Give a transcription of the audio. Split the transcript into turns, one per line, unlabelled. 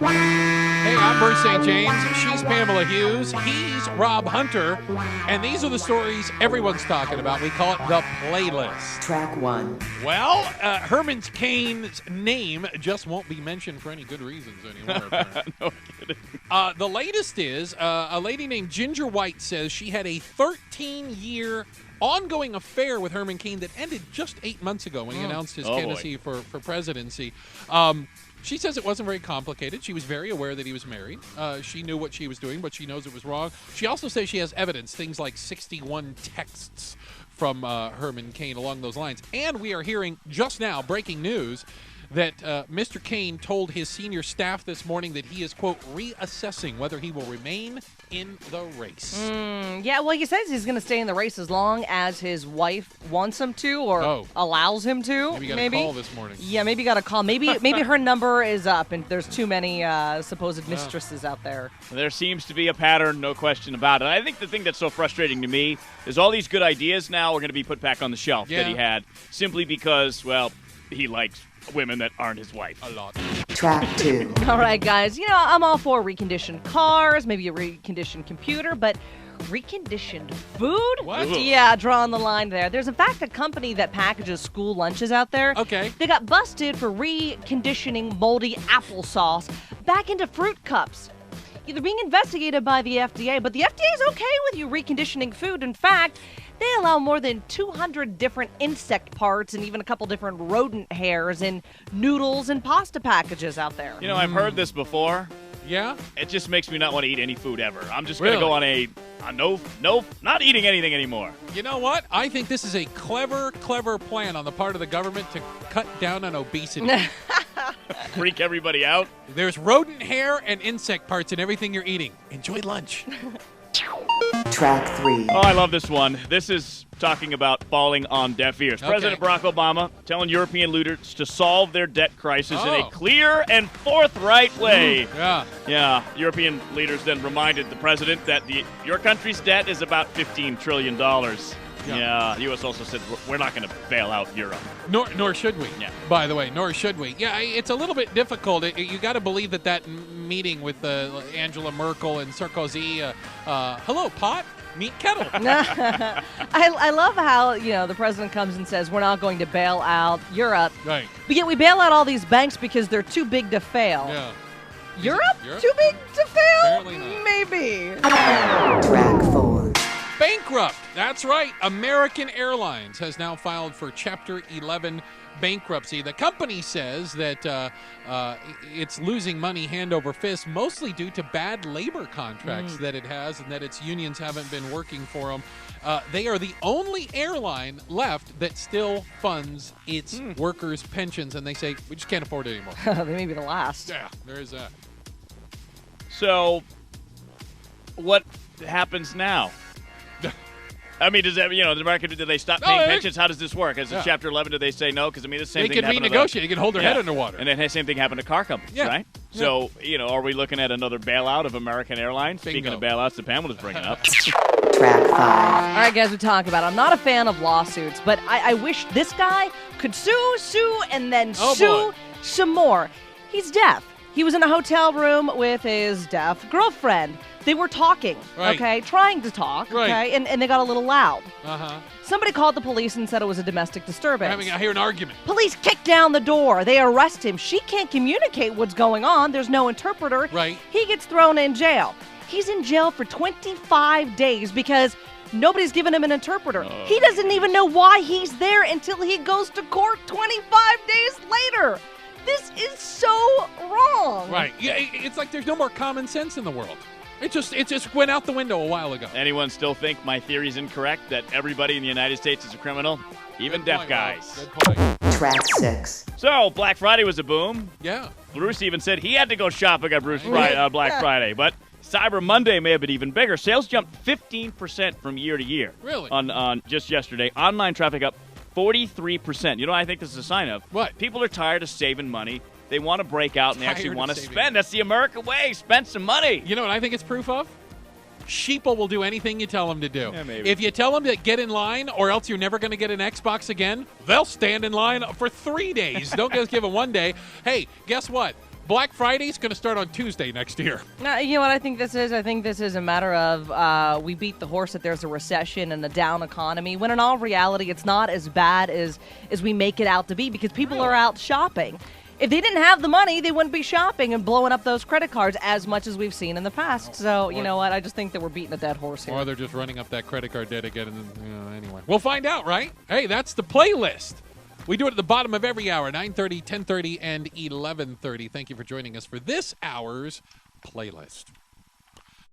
Hey, I'm Bruce St. James. She's Pamela Hughes. He's Rob Hunter. And these are the stories everyone's talking about. We call it the playlist.
Track 1.
Well, Herman Kane's name just won't be mentioned for any good reasons anymore, apparently.
No kidding.
The latest is a lady named Ginger White says she had a 13-year ongoing affair with Herman Kane that ended just 8 months ago when he announced his candidacy for presidency. She says it wasn't very complicated. She was very aware that he was married. She knew what she was doing, but she knows it was wrong. She also says she has evidence, things like 61 texts from Herman Kane along those lines. And we are hearing just now, breaking news, that Mr. Kane told his senior staff this morning that he is, quote, reassessing whether he will remain in the race.
Yeah, well, he says he's going to stay in the race as long as his wife wants him to or allows him to.
Maybe you got a call this morning.
Yeah, maybe got a call. Maybe her number is up and there's too many supposed mistresses out there.
There seems to be a pattern, no question about it. I think the thing that's so frustrating to me is all these good ideas now are going to be put back on the shelf that he had simply because, well, he likes women that aren't his wife.
A lot.
Track 2.
All right, guys. You know, I'm all for reconditioned cars, maybe a reconditioned computer, but reconditioned food?
What?
Yeah, drawing the line there. There's, in fact, a company that packages school lunches out there.
Okay.
They got busted for reconditioning moldy applesauce back into fruit cups. They're being investigated by the FDA, but the FDA is okay with you reconditioning food. In fact, they allow more than 200 different insect parts and even a couple different rodent hairs in noodles and pasta packages out there.
You know, I've heard this before.
Yeah?
It just makes me not want to eat any food ever. I'm just going to go on a no, not eating anything anymore.
You know what? I think this is a clever plan on the part of the government to cut down on obesity.
Freak everybody out.
There's rodent hair and insect parts in everything you're eating. Enjoy lunch.
Track 3.
Oh, I love this one. This is talking about falling on deaf ears.
Okay.
President Barack Obama telling European leaders to solve their debt crisis in a clear and forthright way.
Yeah.
European leaders then reminded the president that your country's debt is about $15 trillion. Yeah, the U.S. also said we're not going to bail out Europe.
Nor should we.
Yeah.
By the way, nor should we. Yeah, it's a little bit difficult. You got to believe that meeting with Angela Merkel and Sarkozy. Hello, pot. Meet kettle.
I love how, the president comes and says we're not going to bail out Europe.
Right.
But yet we bail out all these banks because they're too big to fail.
Yeah.
Europe? Too big to fail?
Apparently not.
Maybe.
Track 4.
Bankrupt. That's right. American Airlines has now filed for Chapter 11 bankruptcy. The company says that it's losing money hand over fist, mostly due to bad labor contracts that it has and that its unions haven't been working for them. They are the only airline left that still funds its workers' pensions, and they say, we just can't afford it anymore.
They may be the last.
Yeah, there is that.
So, what happens now? I mean, does that, the market, do they stop paying pensions? How does this work? As a Chapter 11, do they say no? Because, the same
they
thing
can renegotiate. They can hold their head underwater.
And then the same thing happened to car companies, right? Yeah. So, are we looking at another bailout of American Airlines?
Bingo.
Speaking of bailouts that Pamela's bringing up.
Track 5.
All right, guys, we talk about it. I'm not a fan of lawsuits, but I wish this guy could sue, and then sue some more. He's deaf. He was in a hotel room with his deaf girlfriend. They were talking, okay? Trying to talk, okay? And they got a little loud. Somebody called the police and said it was a domestic disturbance.
I hear an argument.
Police kick down the door. They arrest him. She can't communicate what's going on. There's no interpreter.
Right.
He gets thrown in jail. He's in jail for 25 days because nobody's given him an interpreter. He doesn't even know why he's there until he goes to court 25 days later. This is so wrong.
Right. Yeah, it's like there's no more common sense in the world. It just went out the window a while ago.
Anyone still think my theory's incorrect, that everybody in the United States is a criminal? Even deaf guys.
Good point.
Track 6.
So, Black Friday was a boom.
Yeah.
Bruce even said he had to go shopping on Black Friday. But Cyber Monday may have been even bigger. Sales jumped 15% from year to year.
Really?
On just yesterday. Online traffic up 43%. You know what I think this is a sign of?
What?
People are tired of saving money. They want to break out and they actually want to
saving
spend. That's the American way. Spend some money.
You know what I think it's proof of? Sheeple will do anything you tell them to do.
Yeah, maybe.
If you tell them to get in line or else you're never going to get an Xbox again, they'll stand in line for 3 days. Don't just give them 1 day. Hey, guess what? Black Friday's going to start on Tuesday next year.
You know what I think this is? I think this is a matter of we beat the horse that there's a recession and a down economy, when in all reality it's not as bad as we make it out to be, because people are out shopping. If they didn't have the money, they wouldn't be shopping and blowing up those credit cards as much as we've seen in the past. So, you know what? I just think that we're beating a dead horse here.
Or they're just running up that credit card debt again. And anyway, we'll find out, right? Hey, that's the playlist. We do it at the bottom of every hour, 9:30, 10:30, and 11:30. Thank you for joining us for this hour's playlist.